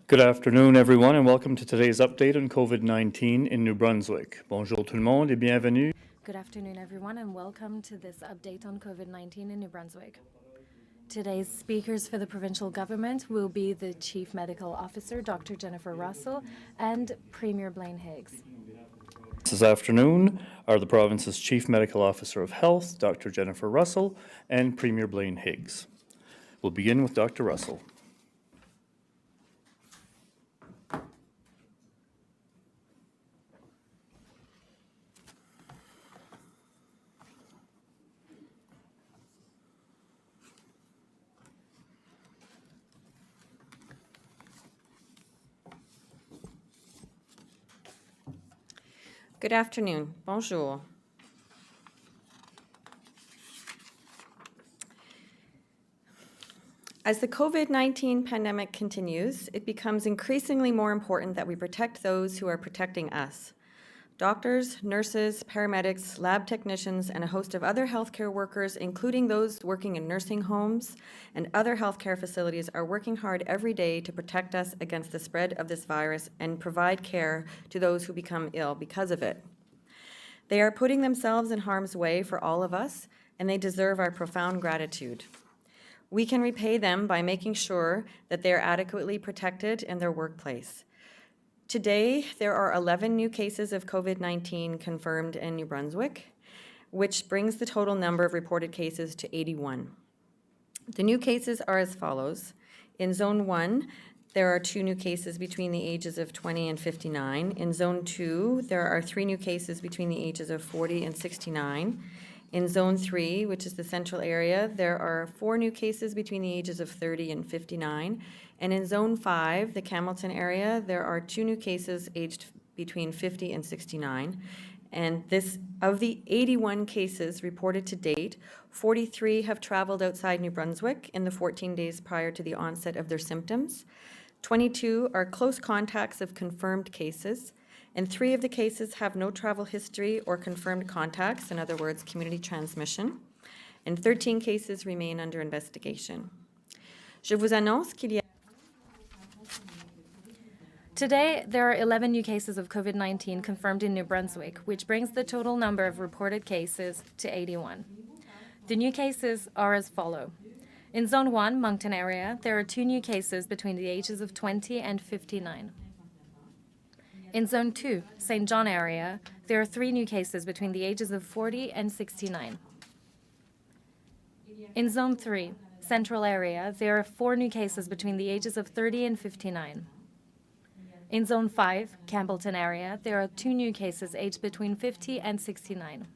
Good afternoon, everyone, and welcome to today's update on COVID-19 in New Brunswick. Bonjour tout le monde et bienvenue. Good afternoon, everyone, and welcome to this update on COVID-19 in New Brunswick. Today's speakers for the provincial government will be the Chief Medical Officer, Dr. Jennifer Russell, and Premier Blaine Higgs. This afternoon are the province's Chief Medical Officer of Health, Dr. Jennifer Russell, and Premier Blaine Higgs. We'll begin with Dr. Russell. Good afternoon. Bonjour. As the COVID-19 pandemic continues, it becomes increasingly more important that we protect those who are protecting us. Doctors, nurses, paramedics, lab technicians, and a host of other healthcare workers, including those working in nursing homes and other healthcare facilities, are working hard every day to protect us against the spread of this virus and provide care to those who become ill because of it. They are putting themselves in harm's way for all of us, and they deserve our profound gratitude. We can repay them by making sure that they are adequately protected in their workplace. Today, there are 11 new cases of COVID-19 confirmed in New Brunswick, which brings the total number of reported cases to 81. The new cases are as follows. In Zone 1, there are 2 new cases between the ages of 20 and 59. In Zone 2, there are 3 new cases between the ages of 40 and 69. In Zone 3, which is the central area, there are 4 new cases between the ages of 30 and 59. And in Zone 5, the Campbellton area, there are 2 new cases aged between 50 and 69. And of the 81 cases reported to date, 43 have traveled outside New Brunswick in the 14 days prior to the onset of their symptoms. 22 are close contacts of confirmed cases, and 3 of the cases have no travel history or confirmed contacts, in other words, community transmission, and 13 cases remain under investigation. Je vous annonce qu'il y a Today, there are 11 new cases of COVID-19 confirmed in New Brunswick, which brings the total number of reported cases to 81. The new cases are as follow. In Zone 1, Moncton area, there are 2 new cases between the ages of 20 and 59. In Zone 2, St. John area, there are 3 new cases between the ages of 40 and 69. In Zone 3, Central area, there are 4 new cases between the ages of 30 and 59. In Zone 5, Campbellton area, there are 2 new cases aged between 50 and 69.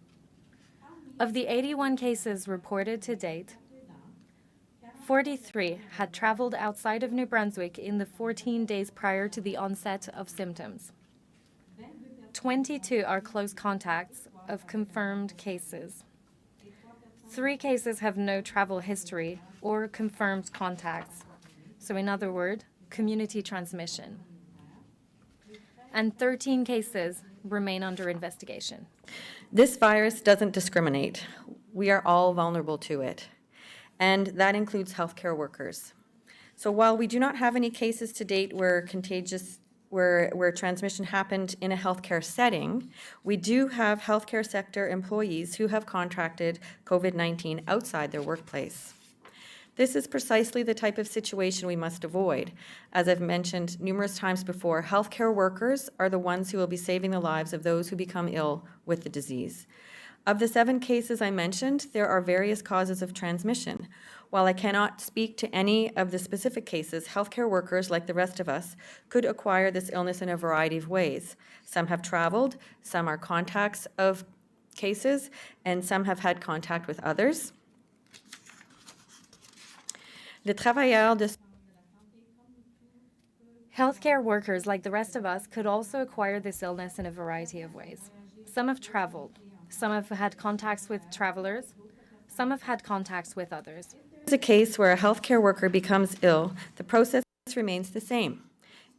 Of the 81 cases reported to date, 43 had traveled outside of New Brunswick in the 14 days prior to the onset of symptoms. 22 are close contacts of confirmed cases. 3 cases have no travel history or confirmed contacts, so in other words, community transmission. And 13 cases remain under investigation. This virus doesn't discriminate. We are all vulnerable to it, and that includes healthcare workers. So while we do not have any cases to date where transmission happened in a healthcare setting, we do have healthcare sector employees who have contracted COVID-19 outside their workplace. This is precisely the type of situation we must avoid. As I've mentioned numerous times before, healthcare workers are the ones who will be saving the lives of those who become ill with the disease. Of the 7 cases I mentioned, there are various causes of transmission. While I cannot speak to any of the specific cases, healthcare workers, like the rest of us, could acquire this illness in a variety of ways. Some have traveled, some are contacts of cases, and some have had contact with others. Healthcare workers, like the rest of us, could also acquire this illness in a variety of ways. Some have traveled. Some have had contacts with travelers. Some have had contacts with others. In a case where a healthcare worker becomes ill, the process remains the same.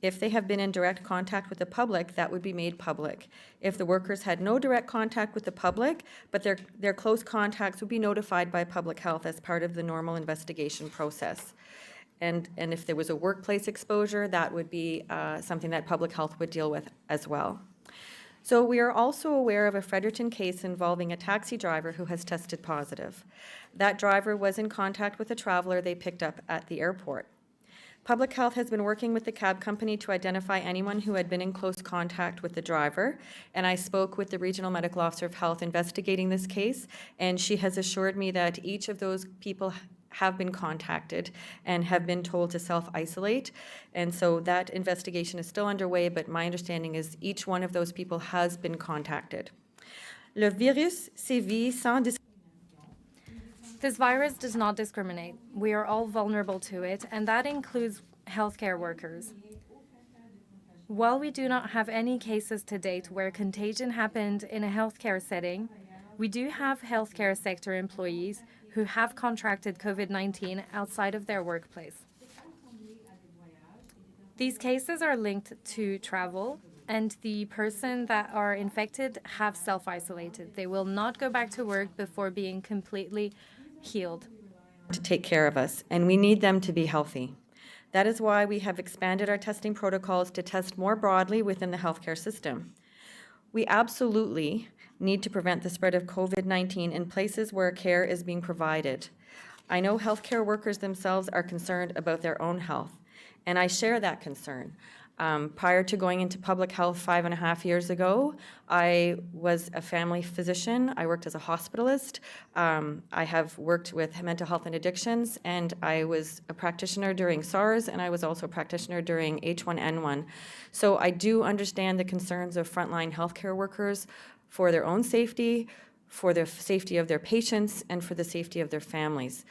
If they have been in direct contact with the public, that would be made public. If the workers had no direct contact with the public, but their close contacts would be notified by public health as part of the normal investigation process. and if there was a workplace exposure, that would be something that public health would deal with as well. So we are also aware of a Fredericton case involving a taxi driver who has tested positive. That driver was in contact with a traveler they picked up at the airport. Public Health has been working with the cab company to identify anyone who had been in close contact with the driver, and I spoke with the Regional Medical Officer of Health investigating this case, and she has assured me that each of those people have been contacted and have been told to self-isolate, and so that investigation is still underway, but my understanding is each one of those people has been contacted. Le virus sévit sans discrimination. This virus does not discriminate. We are all vulnerable to it, and that includes healthcare workers. While we do not have any cases to date where contagion happened in a healthcare setting, we do have healthcare sector employees who have contracted COVID-19 outside of their workplace. These cases are linked to travel, and the person that are infected have self-isolated. They will not go back to work before being completely healed. To take care of us, and we need them to be healthy. That is why we have expanded our testing protocols to test more broadly within the healthcare system. We absolutely need to prevent the spread of COVID-19 in places where care is being provided. I know healthcare workers themselves are concerned about their own health, and I share that concern. Prior to going into public health 5.5 years ago, I was a family physician. I worked as a hospitalist. I have worked with mental health and addictions, and I was a practitioner during SARS, and I was also a practitioner during H1N1. So I do understand the concerns of frontline healthcare workers for their own safety, for the safety of their patients, and for the safety of their families.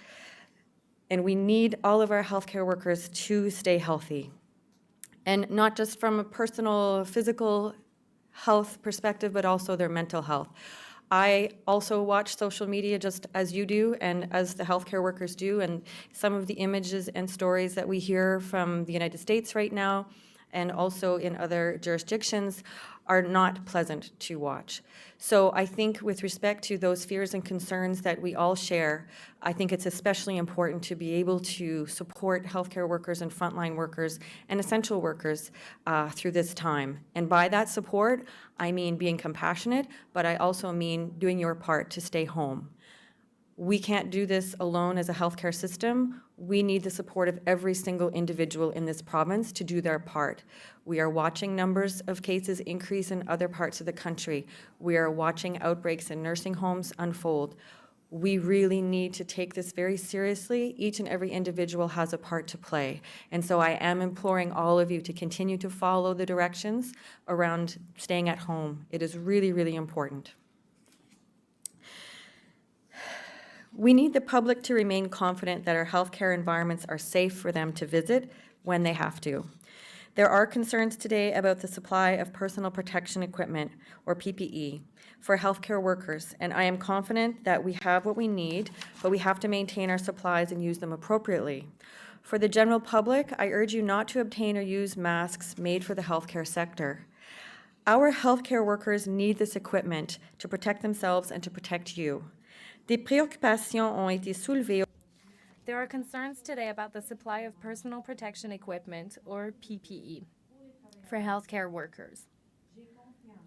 And we need all of our healthcare workers to stay healthy. And not just from a personal physical health perspective, but also their mental health. I also watch social media just as you do and as the healthcare workers do, and some of the images and stories that we hear from the United States right now and also in other jurisdictions are not pleasant to watch. So I think with respect to those fears and concerns that we all share, I think it's especially important to be able to support healthcare workers and frontline workers and essential workers through this time. And by that support, I mean being compassionate, but I also mean doing your part to stay home. We can't do this alone as a healthcare system. We need the support of every single individual in this province to do their part. We are watching numbers of cases increase in other parts of the country. We are watching outbreaks in nursing homes unfold. We really need to take this very seriously. Each and every individual has a part to play. And so I am imploring all of you to continue to follow the directions around staying at home. It is really, really important. We need the public to remain confident that our healthcare environments are safe for them to visit when they have to. There are concerns today about the supply of personal protection equipment, or PPE, for healthcare workers, and I am confident that we have what we need, but we have to maintain our supplies and use them appropriately. For the general public, I urge you not to obtain or use masks made for the healthcare sector. Our healthcare workers need this equipment to protect themselves and to protect you. Des préoccupations ont été soulevées. There are concerns today about the supply of personal protection equipment, or PPE, for healthcare workers.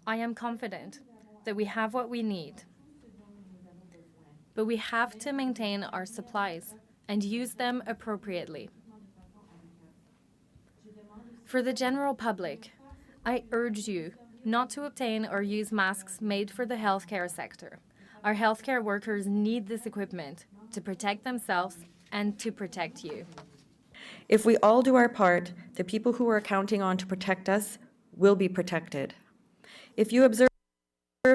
I am confident that we have what we need, but we have to maintain our supplies and use them appropriately. For the general public, I urge you not to obtain or use masks made for the healthcare sector. Our healthcare workers need this equipment to protect themselves and to protect you. If we all do our part, the people who are counting on to protect us will be protected. If you observe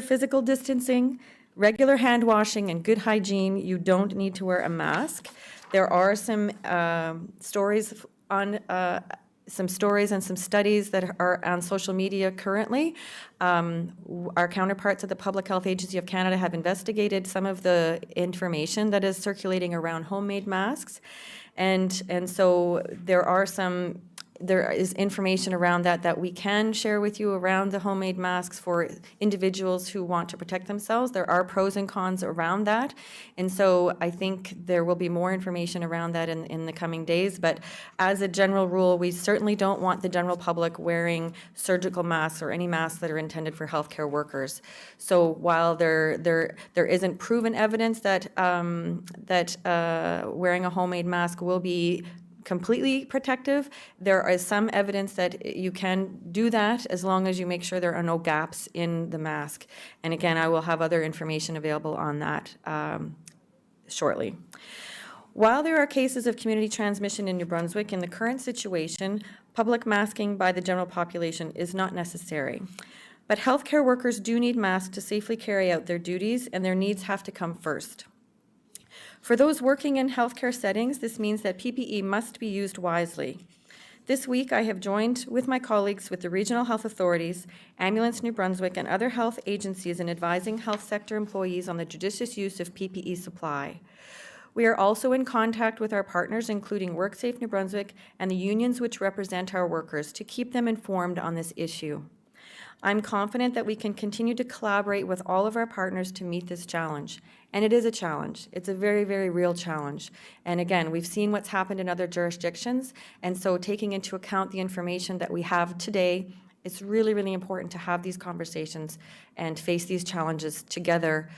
physical distancing, regular hand washing, and good hygiene, you don't need to wear a mask. There are some stories and some studies that are on social media currently. Our counterparts at the Public Health Agency of Canada have investigated some of the information that is circulating around homemade masks. And so there are some there is information around that we can share with you around the homemade masks for individuals who want to protect themselves. There are pros and cons around that. And so I think there will be more information around that in the coming days. But as a general rule, we certainly don't want the general public wearing surgical masks or any masks that are intended for healthcare workers. So while there isn't proven evidence that wearing a homemade mask will be completely protective, there is some evidence that you can do that as long as you make sure there are no gaps in the mask. And again, I will have other information available on that shortly. While there are cases of community transmission in New Brunswick, in the current situation, public masking by the general population is not necessary. But healthcare workers do need masks to safely carry out their duties, and their needs have to come first. For those working in healthcare settings, this means that PPE must be used wisely. This week, I have joined with my colleagues with the regional health authorities, Ambulance New Brunswick, and other health agencies in advising health sector employees on the judicious use of PPE supply. We are also in contact with our partners, including WorkSafe New Brunswick and the unions which represent our workers, to keep them informed on this issue. I'm confident that we can continue to collaborate with all of our partners to meet this challenge. And it is a challenge. It's a very, very real challenge. And again, we've seen what's happened in other jurisdictions, and so taking into account the information that we have today, it's really, really important to have these conversations and face these challenges together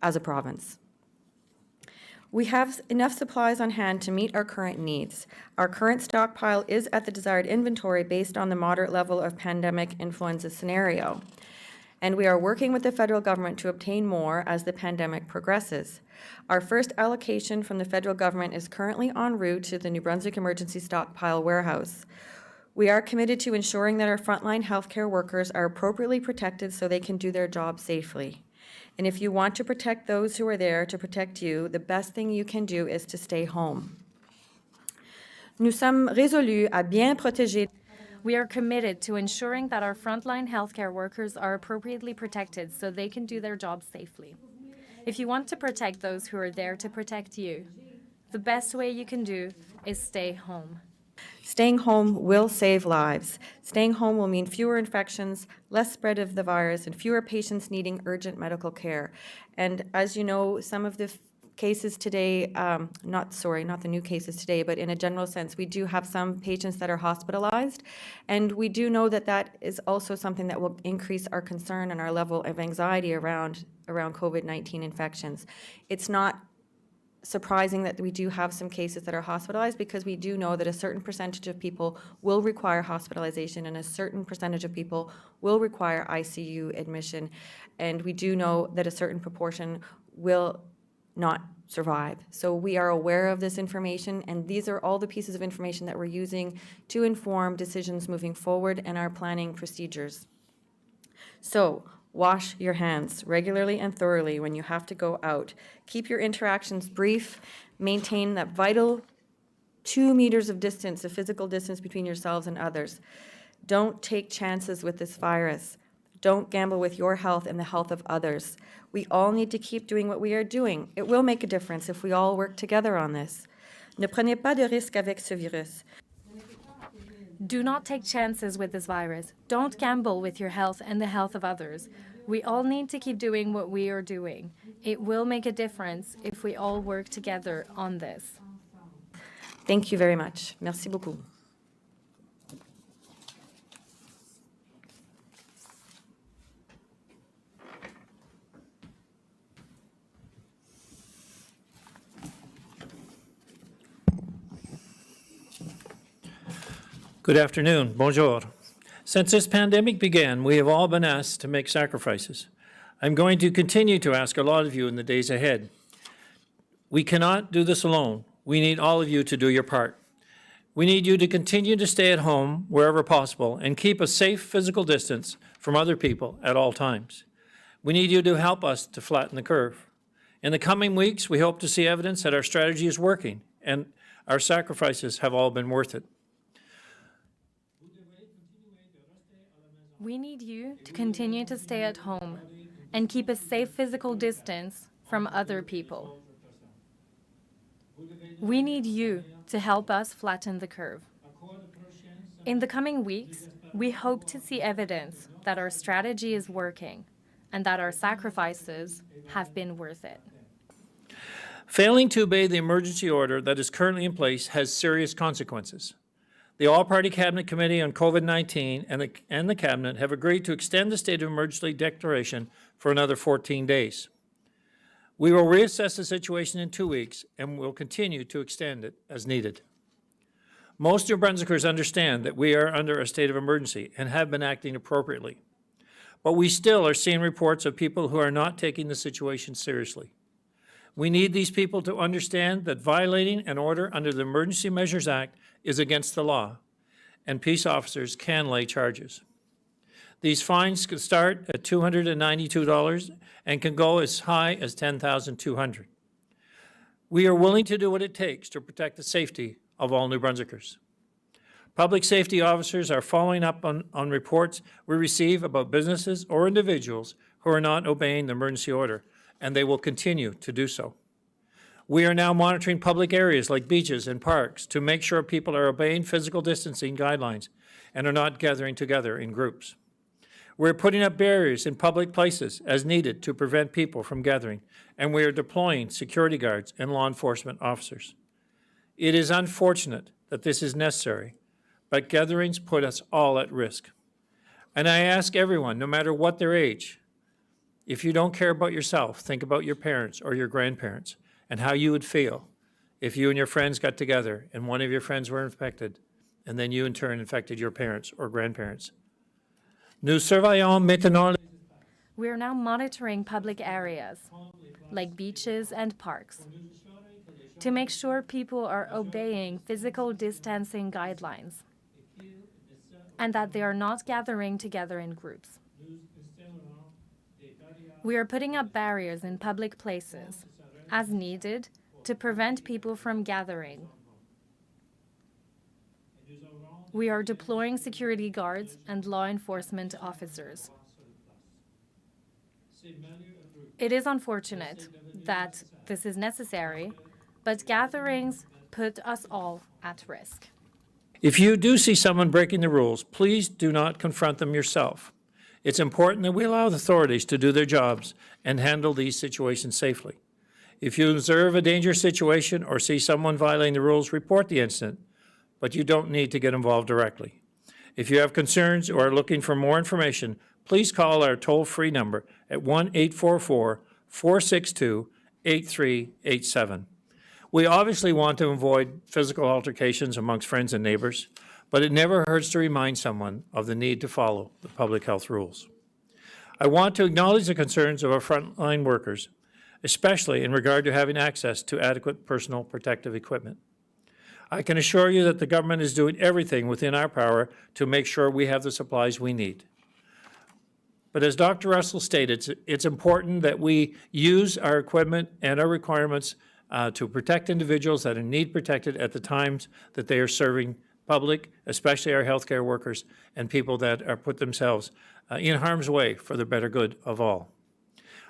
as a province. We have enough supplies on hand to meet our current needs. Our current stockpile is at the desired inventory based on the moderate level of pandemic influenza scenario. And we are working with the federal government to obtain more as the pandemic progresses. Our first allocation from the federal government is currently en route to the New Brunswick Emergency Stockpile Warehouse. We are committed to ensuring that our frontline healthcare workers are appropriately protected so they can do their job safely. And if you want to protect those who are there to protect you, the best thing you can do is to stay home. Nous sommes résolus à bien protéger. We are committed to ensuring that our frontline healthcare workers are appropriately protected so they can do their jobs safely. If you want to protect those who are there to protect you, the best way you can do is stay home. Staying home will save lives. Staying home will mean fewer infections, less spread of the virus, and fewer patients needing urgent medical care. And as you know, some of the cases today, not the new cases today, but in a general sense, we do have some patients that are hospitalized. And we do know that that is also something that will increase our concern and our level of anxiety around COVID-19 infections. It's not surprising that we do have some cases that are hospitalized, because we do know that a certain percentage of people will require hospitalization and a certain percentage of people will require ICU admission. And we do know that a certain proportion will not survive. So we are aware of this information, and these are all the pieces of information that we're using to inform decisions moving forward and our planning procedures. So, wash your hands regularly and thoroughly when you have to go out. Keep your interactions brief. Maintain that vital 2 meters of distance, of physical distance between yourselves and others. Don't take chances with this virus. Don't gamble with your health and the health of others. We all need to keep doing what we are doing. It will make a difference if we all work together on this. Ne prenez pas de risques avec ce virus. Do not take chances with this virus. Don't gamble with your health and the health of others. We all need to keep doing what we are doing. It will make a difference if we all work together on this. Thank you very much. Merci beaucoup. Good afternoon. Bonjour. Since this pandemic began, we have all been asked to make sacrifices. I'm going to continue to ask a lot of you in the days ahead. We cannot do this alone. We need all of you to do your part. We need you to continue to stay at home wherever possible and keep a safe physical distance from other people at all times. We need you to help us to flatten the curve. In the coming weeks, we hope to see evidence that our strategy is working and our sacrifices have all been worth it. We need you to continue to stay at home and keep a safe physical distance from other people. We need you to help us flatten the curve. In the coming weeks, we hope to see evidence that our strategy is working and that our sacrifices have been worth it. Failing to obey the emergency order that is currently in place has serious consequences. The All-Party Cabinet Committee on COVID-19 and the Cabinet have agreed to extend the state of emergency declaration for another 14 days. We will reassess the situation in 2 weeks and will continue to extend it as needed. Most New Brunswickers understand that we are under a state of emergency and have been acting appropriately. But we still are seeing reports of people who are not taking the situation seriously. We need these people to understand that violating an order under the Emergency Measures Act is against the law, and peace officers can lay charges. These fines can start at $292 and can go as high as $10,200. We are willing to do what it takes to protect the safety of all New Brunswickers. Public safety officers are following up on reports we receive about businesses or individuals who are not obeying the emergency order, and they will continue to do so. We are now monitoring public areas like beaches and parks to make sure people are obeying physical distancing guidelines and are not gathering together in groups. We're putting up barriers in public places as needed to prevent people from gathering, and we are deploying security guards and law enforcement officers. It is unfortunate that this is necessary, but gatherings put us all at risk. And I ask everyone, no matter what their age, if you don't care about yourself, think about your parents or your grandparents and how you would feel if you and your friends got together and one of your friends were infected, and then you in turn infected your parents or grandparents. Nous surveillons maintenant. We are now monitoring public areas, like beaches and parks, to make sure people are obeying physical distancing guidelines and that they are not gathering together in groups. We are putting up barriers in public places, as needed, to prevent people from gathering. We are deploying security guards and law enforcement officers. It is unfortunate that this is necessary, but gatherings put us all at risk. If you do see someone breaking the rules, please do not confront them yourself. It's important that we allow the authorities to do their jobs and handle these situations safely. If you observe a dangerous situation or see someone violating the rules, report the incident, but you don't need to get involved directly. If you have concerns or are looking for more information, please call our toll-free number at 1-844-462-8387. We obviously want to avoid physical altercations amongst friends and neighbors, but it never hurts to remind someone of the need to follow the public health rules. I want to acknowledge the concerns of our frontline workers, especially in regard to having access to adequate personal protective equipment. I can assure you that the government is doing everything within our power to make sure we have the supplies we need. But as Dr. Russell stated, it's important that we use our equipment and our requirements to protect individuals that need protected at the times that they are serving public, especially our healthcare workers and people that are put themselves in harm's way for the better good of all.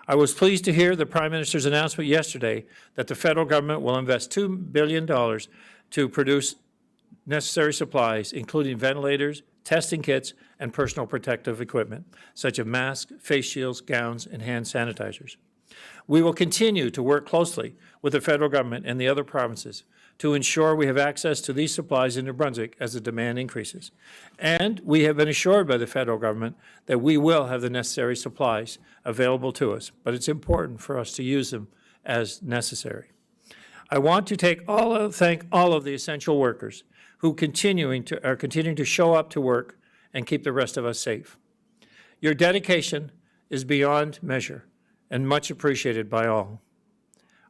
I was pleased to hear the Prime Minister's announcement yesterday that the federal government will invest $2 billion to produce necessary supplies, including ventilators, testing kits, and personal protective equipment, such as masks, face shields, gowns, and hand sanitizers. We will continue to work closely with the federal government and the other provinces to ensure we have access to these supplies in New Brunswick as the demand increases. And we have been assured by the federal government that we will have the necessary supplies available to us, but it's important for us to use them as necessary. I want to thank all of the essential workers who are continuing to show up to work and keep the rest of us safe. Your dedication is beyond measure and much appreciated by all.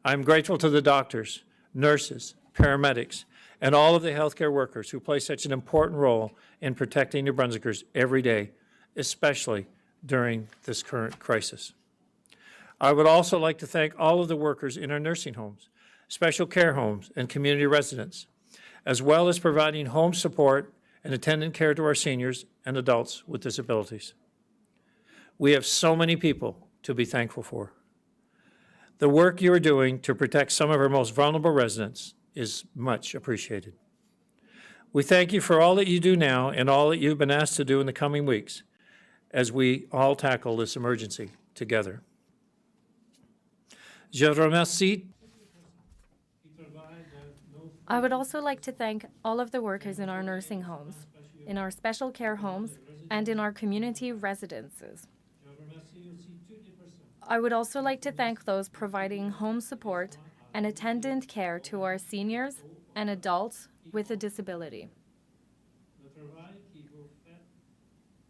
I'm grateful to the doctors, nurses, paramedics, and all of the healthcare workers who play such an important role in protecting New Brunswickers every day, especially during this current crisis. I would also like to thank all of the workers in our nursing homes, special care homes, and community residents, as well as providing home support and attendant care to our seniors and adults with disabilities. We have so many people to be thankful for. The work you are doing to protect some of our most vulnerable residents is much appreciated. We thank you for all that you do now and all that you've been asked to do in the coming weeks as we all tackle this emergency together. Je remercie. I would also like to thank all of the workers in our nursing homes, in our special care homes, and in our community residences. I would also like to thank those providing home support and attendant care to our seniors and adults with a disability.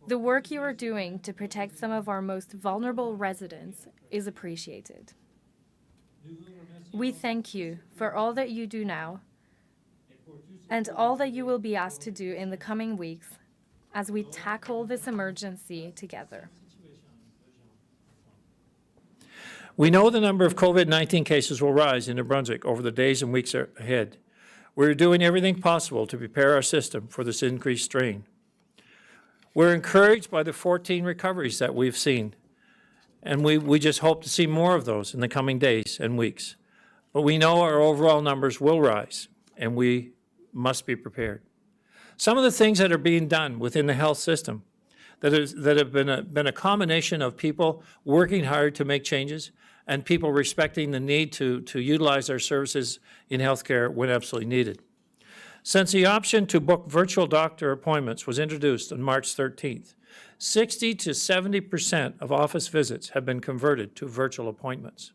The work you are doing to protect some of our most vulnerable residents is appreciated. We thank you for all that you do now and all that you will be asked to do in the coming weeks as we tackle this emergency together. We know the number of COVID-19 cases will rise in New Brunswick over the days and weeks ahead. We're doing everything possible to prepare our system for this increased strain. We're encouraged by the 14 recoveries that we've seen, and we just hope to see more of those in the coming days and weeks. But we know our overall numbers will rise, and we must be prepared. Some of the things that are being done within the health system that have been a combination of people working hard to make changes and people respecting the need to utilize our services in healthcare when absolutely needed. Since the option to book virtual doctor appointments was introduced on March 13th, 60 to 70% of office visits have been converted to virtual appointments.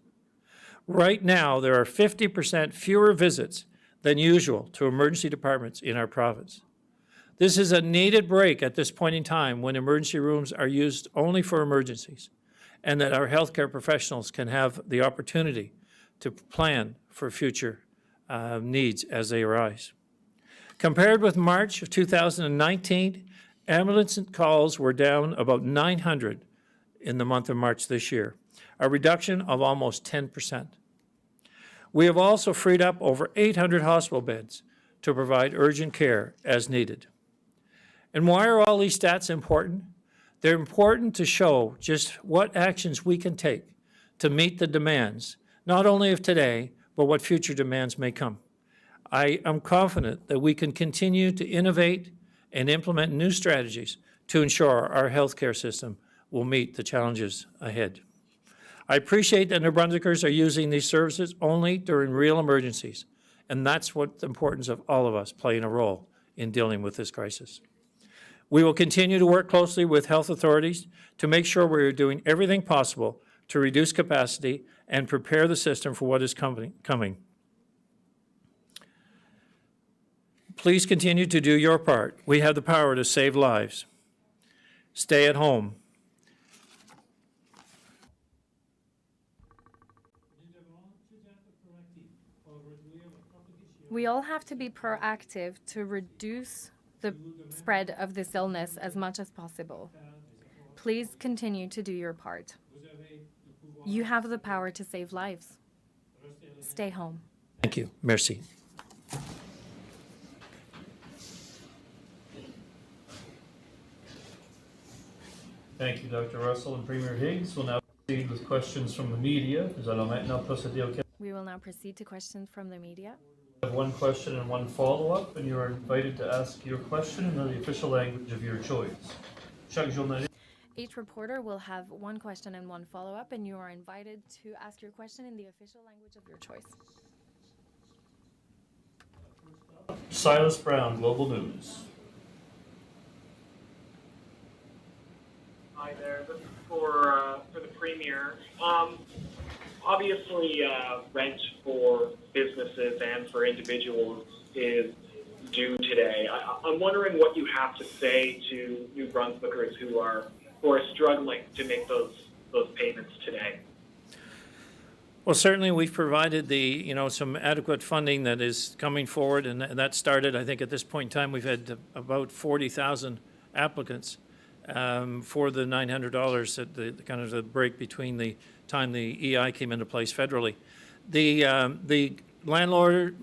Right now, there are 50% fewer visits than usual to emergency departments in our province. This is a needed break at this point in time when emergency rooms are used only for emergencies, and that our healthcare professionals can have the opportunity to plan for future needs as they arise. Compared with March of 2019, ambulance calls were down about 900 in the month of March this year, a reduction of almost 10%. We have also freed up over 800 hospital beds to provide urgent care as needed. And why are all these stats important? They're important to show just what actions we can take to meet the demands, not only of today, but what future demands may come. I am confident that we can continue to innovate and implement new strategies to ensure our healthcare system will meet the challenges ahead. I appreciate that New Brunswickers are using these services only during real emergencies, and that's what the importance of all of us playing a role in dealing with this crisis. We will continue to work closely with health authorities to make sure we're doing everything possible to reduce capacity and prepare the system for what is coming. Please continue to do your part. We have the power to save lives. Stay at home. We all have to be proactive to reduce the spread of this illness as much as possible. Please continue to do your part. You have the power to save lives. Stay home. Thank you. Merci. Thank you, Dr. Russell and Premier Higgs. We'll now proceed with questions from the media. We will now proceed to questions from the media. I have one question and one follow-up, and you are invited to ask your question in the official language of your choice. Each reporter will have one question and one follow-up, and you are invited to ask your question in the official language of your choice. Silas Brown, Global News. Hi there. This is for the Premier. Obviously, rent for businesses and for individuals is due today. I'm wondering what you have to say to New Brunswickers who are struggling to make those payments today. Well, certainly we've provided some adequate funding that is coming forward, and that started, I think at this point in time, we've had about 40,000 applicants for the $900 at the kind of the break between the time the EI came into place federally. The landlords,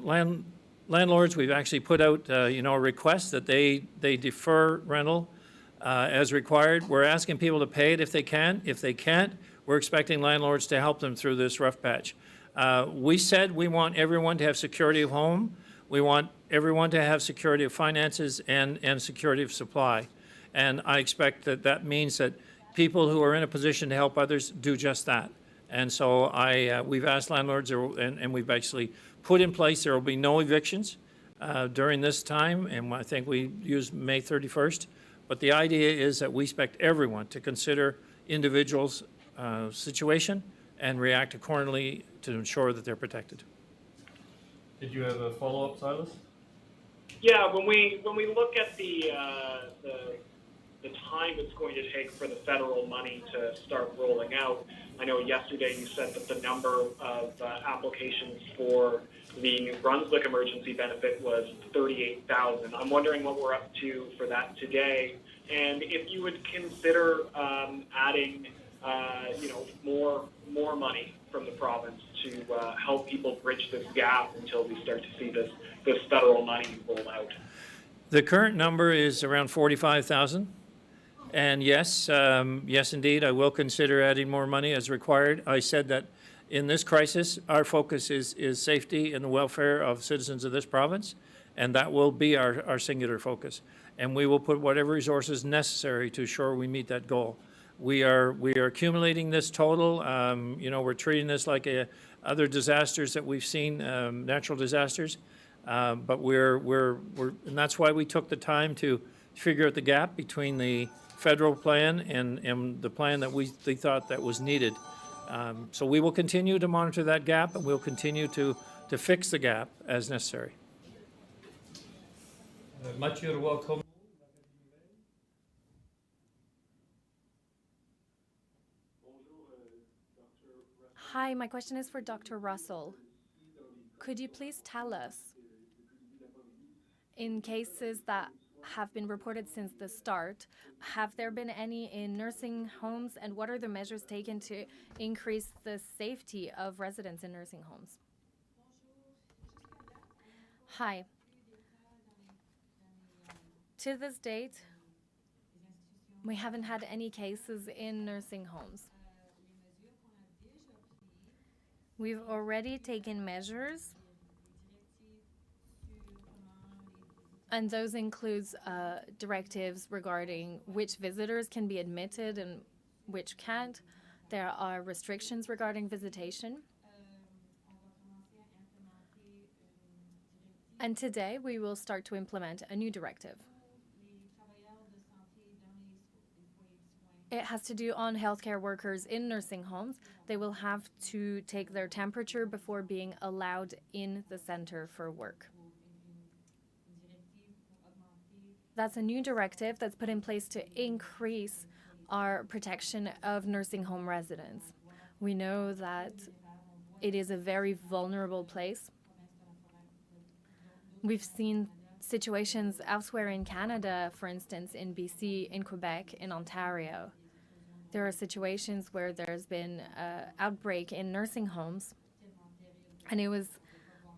we've actually put out a request that they defer rental as required. We're asking people to pay it if they can. If they can't, we're expecting landlords to help them through this rough patch. We said we want everyone to have security of home. We want everyone to have security of finances and security of supply. And I expect that that means that people who are in a position to help others do just that. And so we've asked landlords, and we've actually put in place, there will be no evictions during this time, and I think we use May 31st. But the idea is that we expect everyone to consider individuals' situation and react accordingly to ensure that they're protected. Did you have a follow-up, Silas? Yeah, when we look at the time it's going to take for the federal money to start rolling out, I know yesterday you said that the number of applications for the New Brunswick emergency benefit was 38,000. I'm wondering what we're up to for that today, and if you would consider adding, more money from the province to help people bridge this gap until we start to see this federal money roll out. The current number is around 45,000. And yes, indeed, I will consider adding more money as required. I said that in this crisis, our focus is safety and the welfare of citizens of this province, and that will be our singular focus. And we will put whatever resources necessary to ensure we meet that goal. We are accumulating this total. We're treating this like other disasters that we've seen, natural disasters. But and that's why we took the time to figure out the gap between the federal plan and the plan that we thought that was needed. So we will continue to monitor that gap, and we'll continue to fix the gap as necessary. Much you're welcome. Hi, my question is for Dr. Russell. Could you please tell us, in cases that have been reported since the start, have there been any in nursing homes, and what are the measures taken to increase the safety of residents in nursing homes? Hi. To this date, we haven't had any cases in nursing homes. We've already taken measures, and those includes directives regarding which visitors can be admitted and which can't. There are restrictions regarding visitation. And today we will start to implement a new directive. It has to do on healthcare workers in nursing homes. They will have to take their temperature before being allowed in the center for work. That's a new directive that's put in place to increase our protection of nursing home residents. We know that it is a very vulnerable place. We've seen situations elsewhere in Canada, for instance, in BC, in Quebec, in Ontario. There are situations where there's been an outbreak in nursing homes, and it was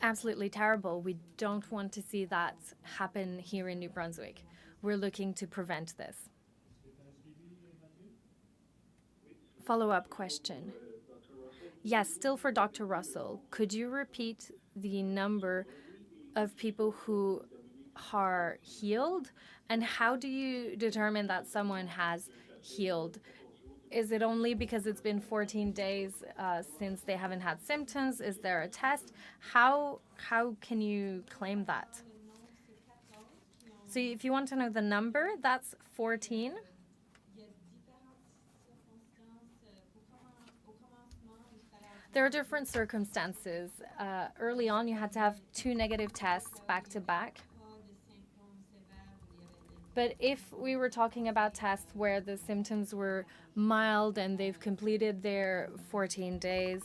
absolutely terrible. We don't want to see that happen here in New Brunswick. We're looking to prevent this. Follow-up question. Yes, still for Dr. Russell. Could you repeat the number of people who are healed, and how do you determine that someone has healed? Is it only because it's been 14 days since they haven't had symptoms? Is there a test? How can you claim that? So if you want to know the number, that's 14. There are different circumstances. Early on, you had to have 2 negative tests back to back. But if we were talking about tests where the symptoms were mild and they've completed their 14 days,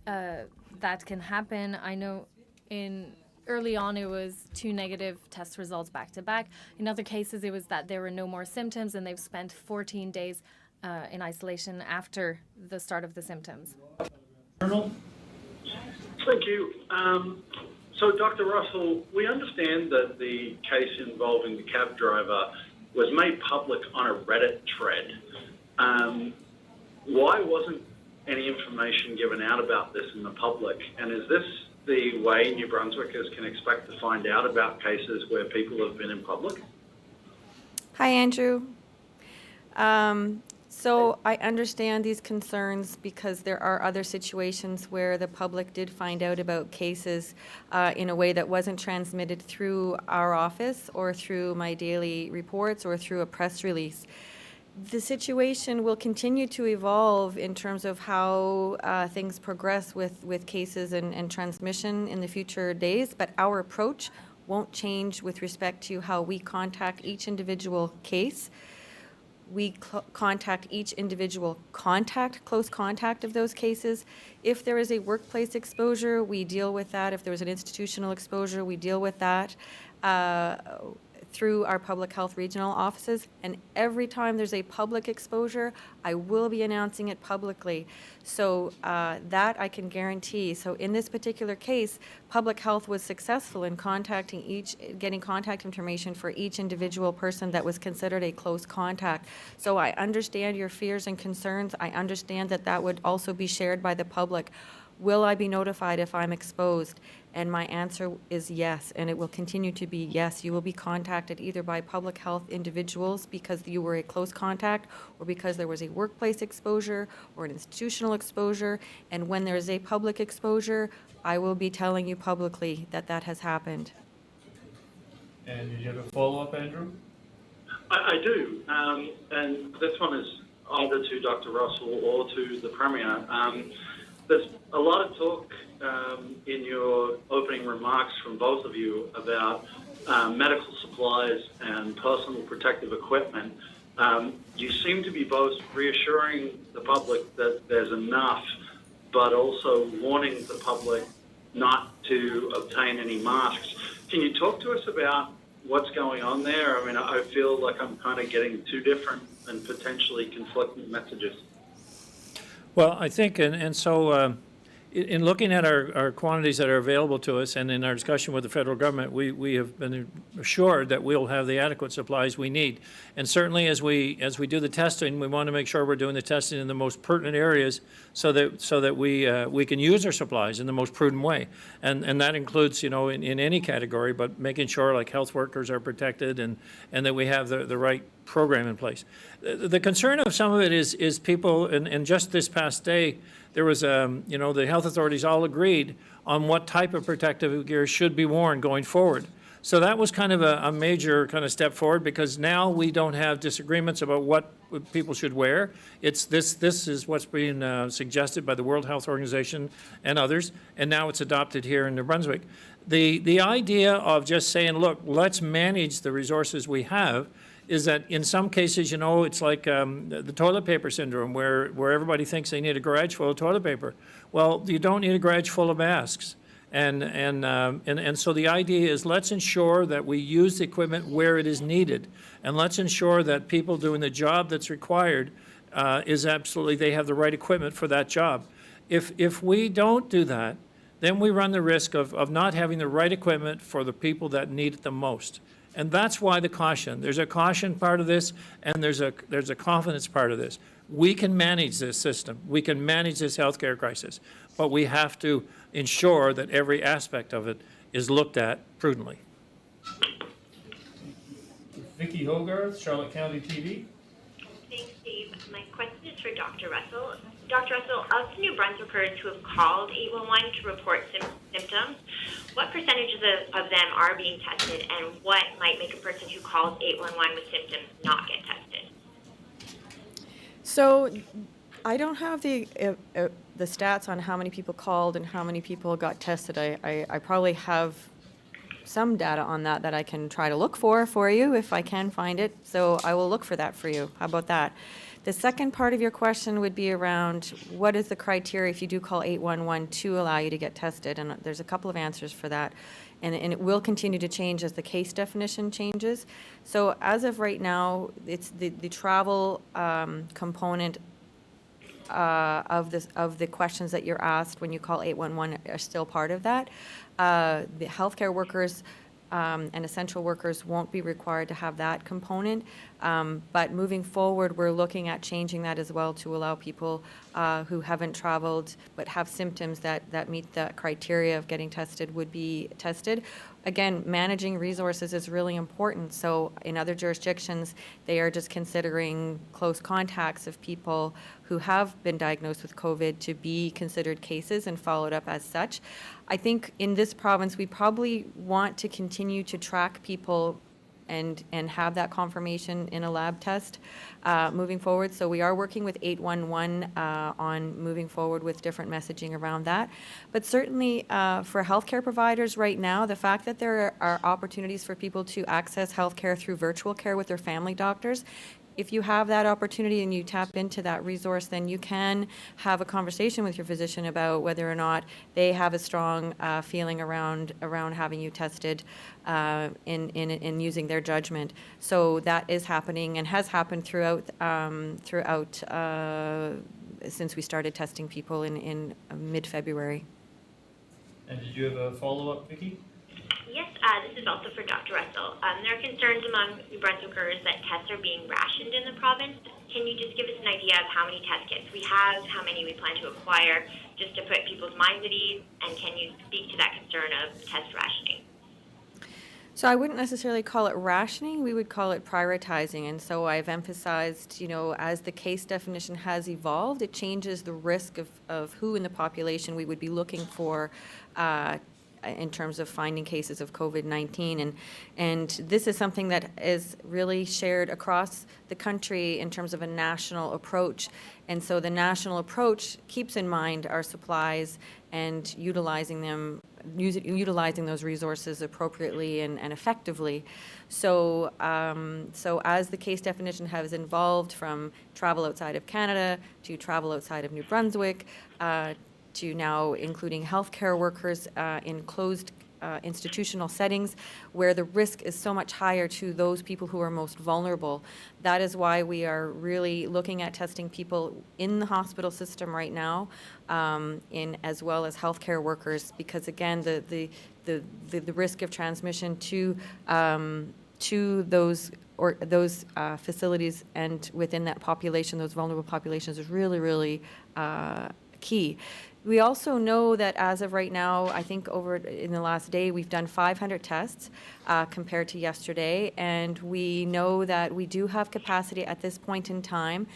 that can happen. I know early on it was 2 negative test results back to back. In other cases, it was that there were no more symptoms and they've spent 14 days in isolation after the start of the symptoms. Colonel? Thank you. So, Dr. Russell, we understand that the case involving the cab driver was made public on a Reddit thread. Why wasn't any information given out about this in the public? And is this the way New Brunswickers can expect to find out about cases where people have been in public? Hi, Andrew. So I understand these concerns because there are other situations where the public did find out about cases in a way that wasn't transmitted through our office or through my daily reports or through a press release. The situation will continue to evolve in terms of how things progress with cases and transmission in the future days, but our approach won't change with respect to how we contact each individual case. We contact each individual close contact of those cases. If there is a workplace exposure, we deal with that. If there was an institutional exposure, we deal with that through our public health regional offices. And every time there's a public exposure, I will be announcing it publicly. So that I can guarantee. So in this particular case, public health was successful in getting contact information for each individual person that was considered a close contact. So I understand your fears and concerns. I understand that that would also be shared by the public. Will I be notified if I'm exposed? And my answer is yes, and it will continue to be yes. You will be contacted either by public health individuals because you were a close contact or because there was a workplace exposure or an institutional exposure. And when there is a public exposure, I will be telling you publicly that that has happened. And did you have a follow-up, Andrew? I do, and this one is either to Dr. Russell or to the Premier. There's a lot of talk in your opening remarks from both of you about medical supplies and personal protective equipment. You seem to be both reassuring the public that there's enough, but also warning the public not to obtain any masks. Can you talk to us about what's going on there? I mean, I feel like I'm kind of getting two different and potentially conflicting messages. Well, I think, and so in looking at our quantities that are available to us and in our discussion with the federal government, we have been assured that we'll have the adequate supplies we need. And certainly as we do the testing, we want to make sure we're doing the testing in the most pertinent areas so that we can use our supplies in the most prudent way. And that includes, in any category, but making sure like health workers are protected and that we have the right program in place. The concern of some of it is people, and just this past day, there was, the health authorities all agreed on what type of protective gear should be worn going forward. So that was kind of a major kind of step forward because now we don't have disagreements about what people should wear. This is what's being suggested by the World Health Organization and others, and now it's adopted here in New Brunswick. The idea of just saying, look, let's manage the resources we have is that in some cases, it's like the toilet paper syndrome where everybody thinks they need a garage full of toilet paper. Well, you don't need a garage full of masks. And so the idea is let's ensure that we use the equipment where it is needed. And let's ensure that people doing the job that's required is absolutely, they have the right equipment for that job. If we don't do that, then we run the risk of not having the right equipment for the people that need it the most. And that's why the caution. There's a caution part of this, and there's a confidence part of this. We can manage this system. We can manage this healthcare crisis, but we have to ensure that every aspect of it is looked at prudently. Vicki Hogarth, Charlotte County TV. Thanks, Steve. My question is for Dr. Russell. Dr. Russell, of the New Brunswickers who have called 811 to report symptoms, what percentage of them are being tested, and what might make a person who calls 811 with symptoms not get tested? So I don't have the stats on how many people called and how many people got tested. I probably have some data on that I can try to look for you if I can find it. So I will look for that for you. How about that? The second part of your question would be around what is the criteria if you do call 811 to allow you to get tested? And there's a couple of answers for that. And it will continue to change as the case definition changes. So as of right now, it's the travel component of the questions that you're asked when you call 811 are still part of that. The healthcare workers and essential workers won't be required to have that component. But moving forward, we're looking at changing that as well to allow people who haven't traveled but have symptoms that meet the criteria of getting tested would be tested. Again, managing resources is really important. So in other jurisdictions, they are just considering close contacts of people who have been diagnosed with COVID to be considered cases and followed up as such. I think in this province, we probably want to continue to track people and have that confirmation in a lab test moving forward. So we are working with 811 on moving forward with different messaging around that. But certainly for healthcare providers right now, the fact that there are opportunities for people to access healthcare through virtual care with their family doctors, if you have that opportunity and you tap into that resource, then you can have a conversation with your physician about whether or not they have a strong feeling around having you tested in using their judgment. So that is happening and has happened throughout since we started testing people in mid-February. And did you have a follow-up, Vicki? Yes, this is also for Dr. Russell. There are concerns among New Brunswickers that tests are being rationed in the province. Can you just give us an idea of how many test kits we have, how many we plan to acquire, just to put people's minds at ease? And can you speak to that concern of test rationing? So I wouldn't necessarily call it rationing, we would call it prioritizing. And so I've emphasized, as the case definition has evolved, it changes the risk of who in the population we would be looking for in terms of finding cases of COVID-19. And this is something that is really shared across the country in terms of a national approach. And so the national approach keeps in mind our supplies and utilizing those resources appropriately and effectively. So, so as the case definition has evolved from travel outside of Canada to travel outside of New Brunswick, to now including healthcare workers in closed institutional settings where the risk is so much higher to those people who are most vulnerable. That is why we are really looking at testing people in the hospital system right now, as well as healthcare workers, because again, the risk of transmission to those facilities and within that population, those vulnerable populations, is really, really key. We also know that as of right now, I think over in the last day, we've done 500 tests compared to yesterday, and we know that we do have capacity at this point in time.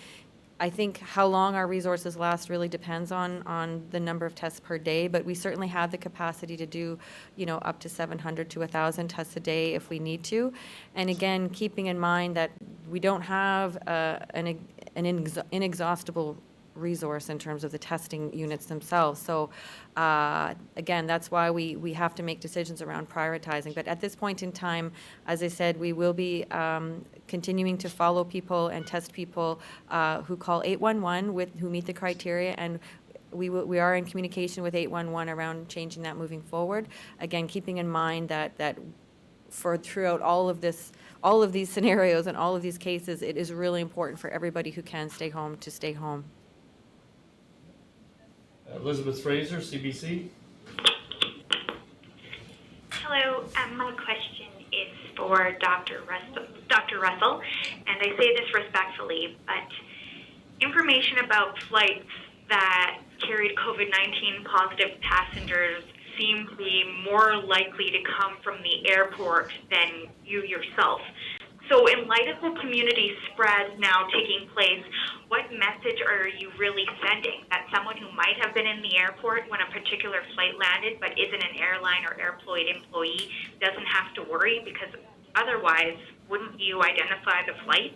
I think how long our resources last really depends on the number of tests per day, but we certainly have the capacity to do, up to 700 to 1,000 tests a day if we need to. And again, keeping in mind that we don't have an inexhaustible resource in terms of the testing units themselves. So again, that's why we have to make decisions around prioritizing. But at this point in time, as I said, we will be continuing to follow people and test people who call 811 who meet the criteria, and we are in communication with 811 around changing that moving forward. Again, keeping in mind that for throughout all of these scenarios and all of these cases, it is really important for everybody who can stay home to stay home. Elizabeth Fraser, CBC. Hello, my question is for Dr. Russell, and I say this respectfully, but information about flights that carried COVID-19 positive passengers seem to be more likely to come from the airport than you yourself. So in light of the community spread now taking place, what message are you really sending? That someone who might have been in the airport when a particular flight landed but isn't an airline or airport employee doesn't have to worry, because otherwise, wouldn't you identify the flight?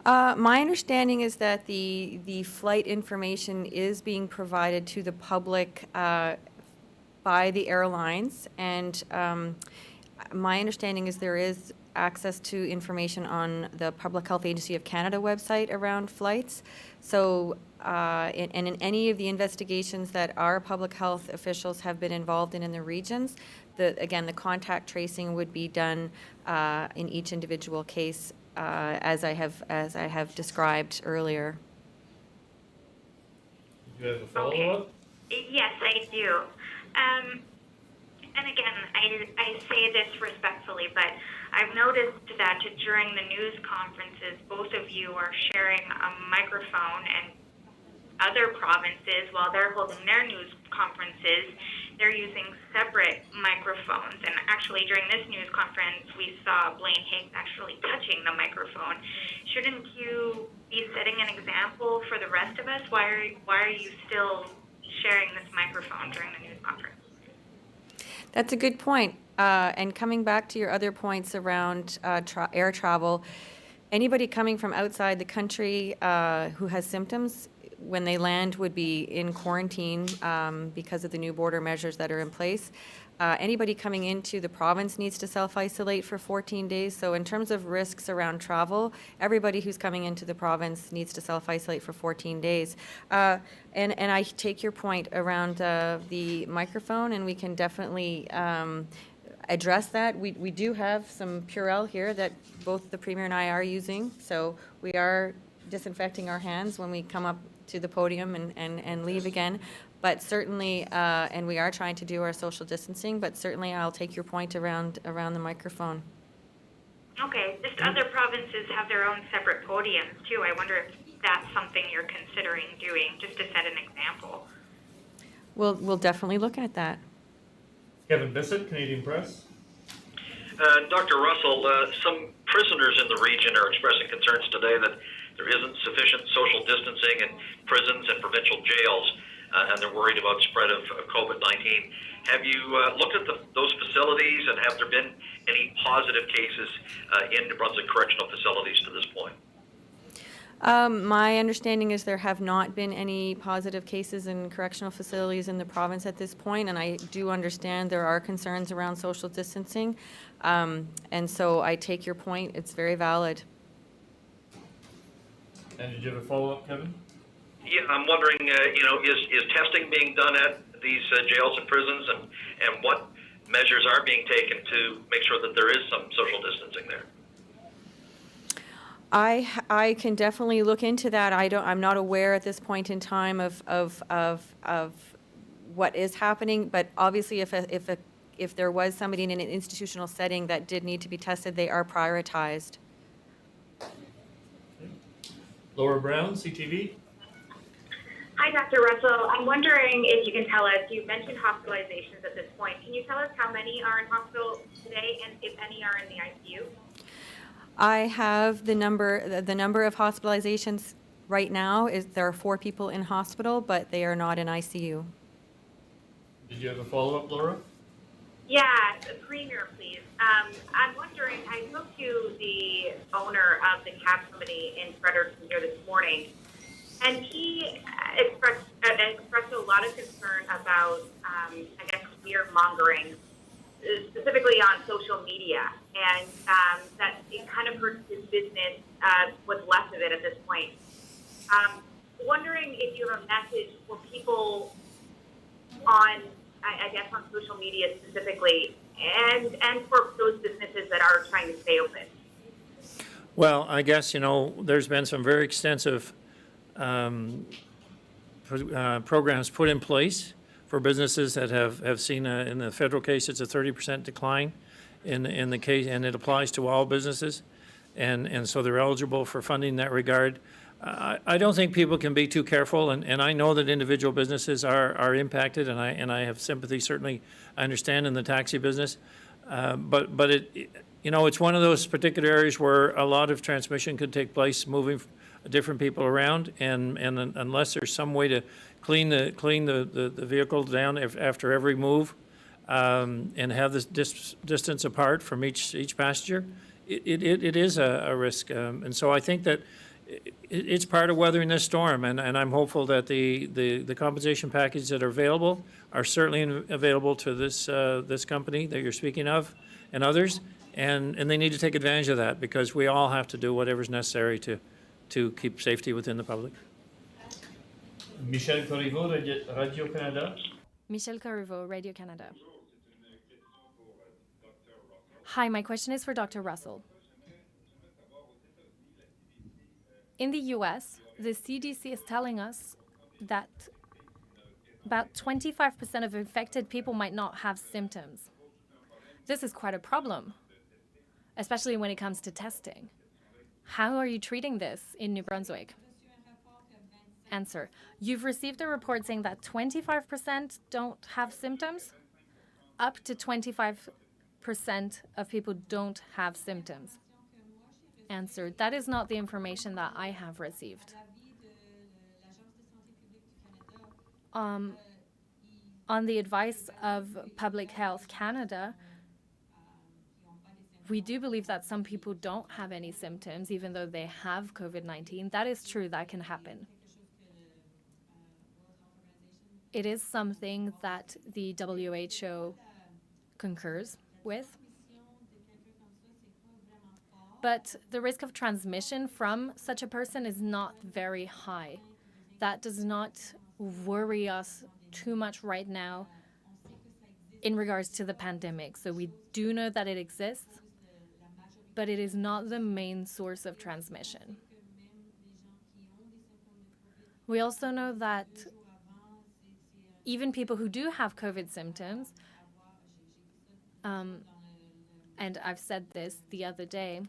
My understanding is that the flight information is being provided to the public by the airlines, and my understanding is there is access to information on the Public Health Agency of Canada website around flights. So, and in any of the investigations that our public health officials have been involved in the regions, again, the contact tracing would be done in each individual case, as I have described earlier. Do you have a follow-up? Okay. Yes, I do. and again, I say this respectfully, but I've noticed that during the news conferences, both of you are sharing a microphone, and other provinces, while they're holding their news conferences, they're using separate microphones. And actually, during this news conference, we saw Blaine Higgs actually touching the microphone. Shouldn't you be setting an example for the rest of us? Why are you still sharing this microphone during the news conference? That's a good point. And coming back to your other points around air travel, anybody coming from outside the country who has symptoms, when they land, would be in quarantine because of the new border measures that are in place. Anybody coming into the province needs to self-isolate for 14 days. So in terms of risks around travel, everybody who's coming into the province needs to self-isolate for 14 days. And I take your point around the microphone, and we can definitely address that. We do have some Purell here that both the Premier and I are using. So we are disinfecting our hands when we come up to the podium and leave again. But certainly, and we are trying to do our social distancing, but certainly I'll take your point around the microphone. Okay, just other provinces have their own separate podiums too. I wonder if that's something you're considering doing, just to set an example. We'll definitely look at that. Kevin Bissett, Canadian Press. Dr. Russell, some prisoners in the region are expressing concerns today that there isn't sufficient social distancing in prisons and provincial jails, and they're worried about spread of COVID-19. Have you looked at those facilities, and have there been any positive cases in New Brunswick correctional facilities to this point? My understanding is there have not been any positive cases in correctional facilities in the province at this point, and I do understand there are concerns around social distancing. And so I take your point. It's very valid. And did you have a follow-up, Kevin? Yeah, I'm wondering, is testing being done at these jails and prisons, and what measures are being taken to make sure that there is some social distancing there? I can definitely look into that. I'm not aware at this point in time of what is happening, but obviously if there was somebody in an institutional setting that did need to be tested, they are prioritized. Laura Brown, CTV. Hi, Dr. Russell. I'm wondering if you can tell us, you mentioned hospitalizations at this point. Can you tell us how many are in hospital today and if any are in the ICU? I have the number of hospitalizations right now is there are 4 people in hospital, but they are not in ICU. Did you have a follow-up, Laura? Yeah, the Premier, please. I'm wondering, I spoke to the owner of the cab company in Fredericton here this morning, and he expressed a lot of concern about, I guess, fear-mongering, specifically on social media, and that it kind of hurts his business, what's left of it at this point. Wondering if you have a message for people on, I guess, on social media specifically, and for those businesses that are trying to stay open. Well, I guess, there's been some very extensive programs put in place for businesses that have seen, in the federal case, it's a 30% decline in the case, and it applies to all businesses. And so they're eligible for funding in that regard. I don't think people can be too careful, and I know that individual businesses are impacted, and I have sympathy, certainly, I understand, in the taxi business. But it's one of those particular areas where a lot of transmission could take place moving different people around, and unless there's some way to clean the vehicle down after every move, and have this distance apart from each passenger, it is a risk. And so I think that it's part of weathering this storm, and I'm hopeful that the compensation packages that are available are certainly available to this company that you're speaking of and others, and they need to take advantage of that, because we all have to do whatever's necessary to keep safety within the public. Michel Corriveau, Radio-Canada. Michel Corriveau, Radio-Canada. Hi, my question is for Dr. Russell. In the U.S., the CDC is telling us that about 25% of infected people might not have symptoms. This is quite a problem, especially when it comes to testing. How are you treating this in New Brunswick? Answer. You've received a report saying that 25% don't have symptoms? Up to 25% of people don't have symptoms. Answer. That is not the information that I have received. On the advice of Public Health Canada, we do believe that some people don't have any symptoms, even though they have COVID-19. That is true, that can happen. It is something that the WHO concurs with. But the risk of transmission from such a person is not very high. That does not worry us too much right now in regards to the pandemic. So we do know that it exists, but it is not the main source of transmission. We also know that even people who do have COVID symptoms, and I've said this the other day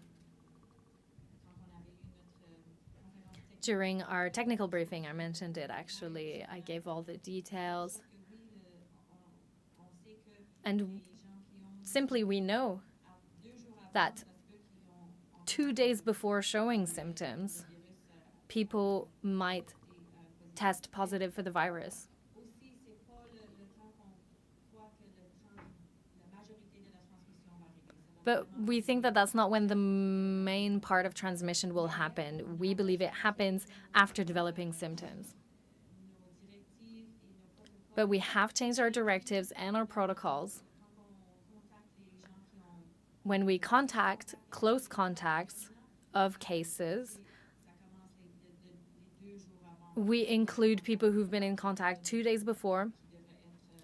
during our technical briefing, I mentioned it actually. I gave all the details. And simply we know that 2 days before showing symptoms, people might test positive for the virus. But we think that that's not when the main part of transmission will happen. We believe it happens after developing symptoms. But we have changed our directives and our protocols. When we contact close contacts of cases, we include people who've been in contact 2 days before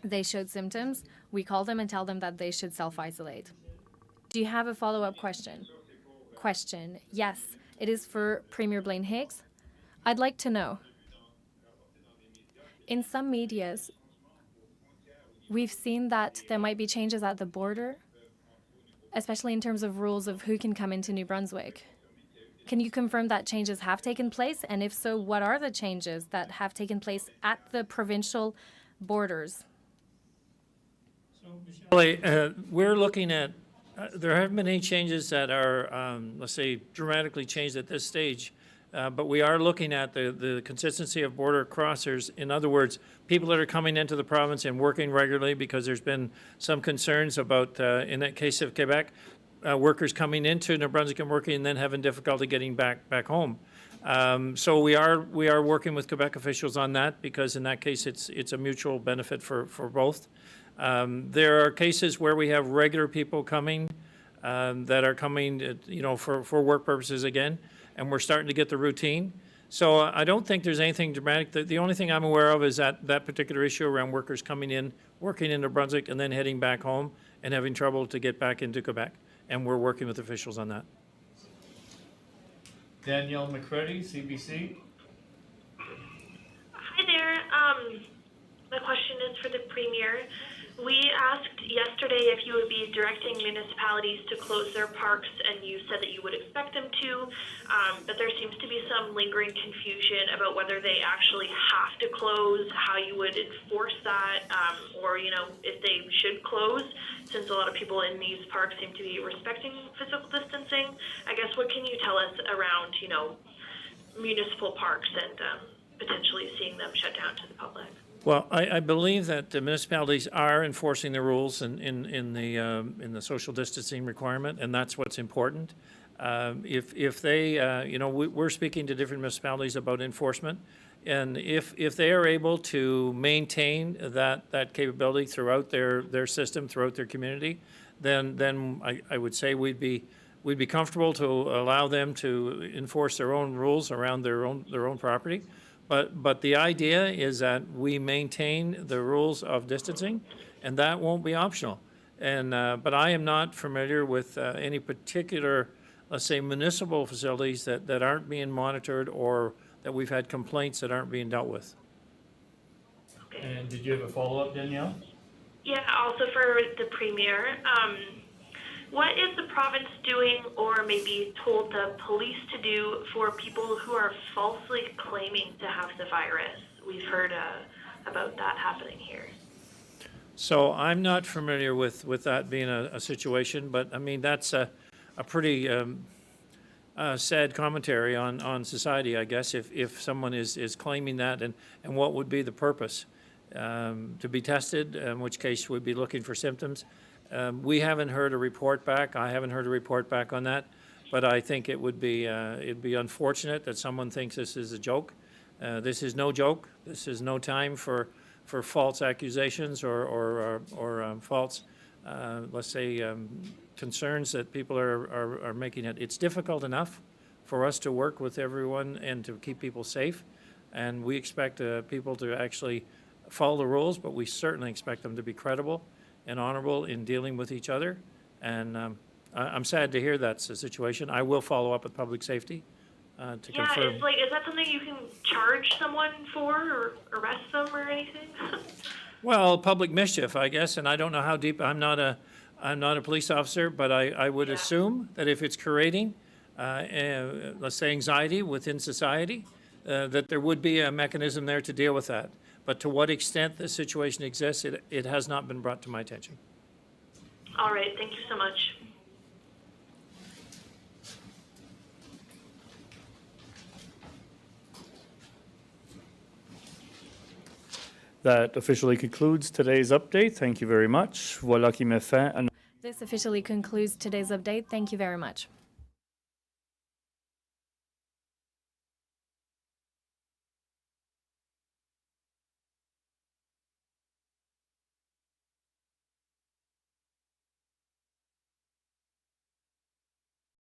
they showed symptoms. We call them and tell them that they should self-isolate. Do you have a follow-up question? Question. Yes, it is for Premier Blaine Higgs. I'd like to know, in some medias, we've seen that there might be changes at the border, especially in terms of rules of who can come into New Brunswick. Can you confirm that changes have taken place? And if so, what are the changes that have taken place at the provincial borders? We're looking at, there haven't been any changes that are, let's say, dramatically changed at this stage, but we are looking at the consistency of border crossers. In other words, people that are coming into the province and working regularly, because there's been some concerns about, in that case of Quebec, workers coming into New Brunswick and working and then having difficulty getting back home. So we are working with Quebec officials on that, because in that case it's a mutual benefit for both. There are cases where we have regular people coming that are coming, for work purposes again, and we're starting to get the routine. So I don't think there's anything dramatic. The only thing I'm aware of is that particular issue around workers coming in, working in New Brunswick, and then heading back home and having trouble to get back into Quebec. And we're working with officials on that. Danielle McCready, CBC. Hi there. My question is for the Premier. We asked yesterday if you would be directing municipalities to close their parks, and you said that you would expect them to, but there seems to be some lingering confusion about whether they actually have to close, how you would enforce that, or, if they should close, since a lot of people in these parks seem to be respecting physical distancing. I guess, what can you tell us around, municipal parks and potentially seeing them shut down to the public? Well, I believe that the municipalities are enforcing the rules in the social distancing requirement, and that's what's important. If they, we're speaking to different municipalities about enforcement, and if they are able to maintain that capability throughout their system, throughout their community, then I would say we'd be comfortable to allow them to enforce their own rules around their own property. But the idea is that we maintain the rules of distancing, and that won't be optional. And but I am not familiar with any particular, let's say, municipal facilities that aren't being monitored, or that we've had complaints that aren't being dealt with. Okay, And did you have a follow-up, Danielle? Yeah, also for the Premier, what is the province doing or maybe told the police to do for people who are falsely claiming to have the virus? We've heard about that happening here. So I'm not familiar with that being a situation, but I mean, that's a pretty sad commentary on society, I guess, if someone is claiming that, and what would be the purpose? To be tested, in which case we'd be looking for symptoms. We haven't heard a report back. I haven't heard a report back on that, but I think it'd be unfortunate that someone thinks this is a joke. This is no joke. This is no time for false accusations or false, let's say, concerns that people are making it. It's difficult enough for us to work with everyone and to keep people safe, and we expect people to actually follow the rules, but we certainly expect them to be credible and honorable in dealing with each other. And I'm sad to hear that's the situation. I will follow up with public safety to confirm. Is that something you can charge someone for or arrest them or anything? Well, public mischief, I guess, and I don't know how deep. I'm not a police officer, but I would assume that if it's creating, let's say, anxiety within society, that there would be a mechanism there to deal with that. But to what extent this situation exists, it has not been brought to my attention. All right, thank you so much. That officially concludes today's update. Thank you very much. Voilà qui met fin à This officially concludes today's update. Thank you very much.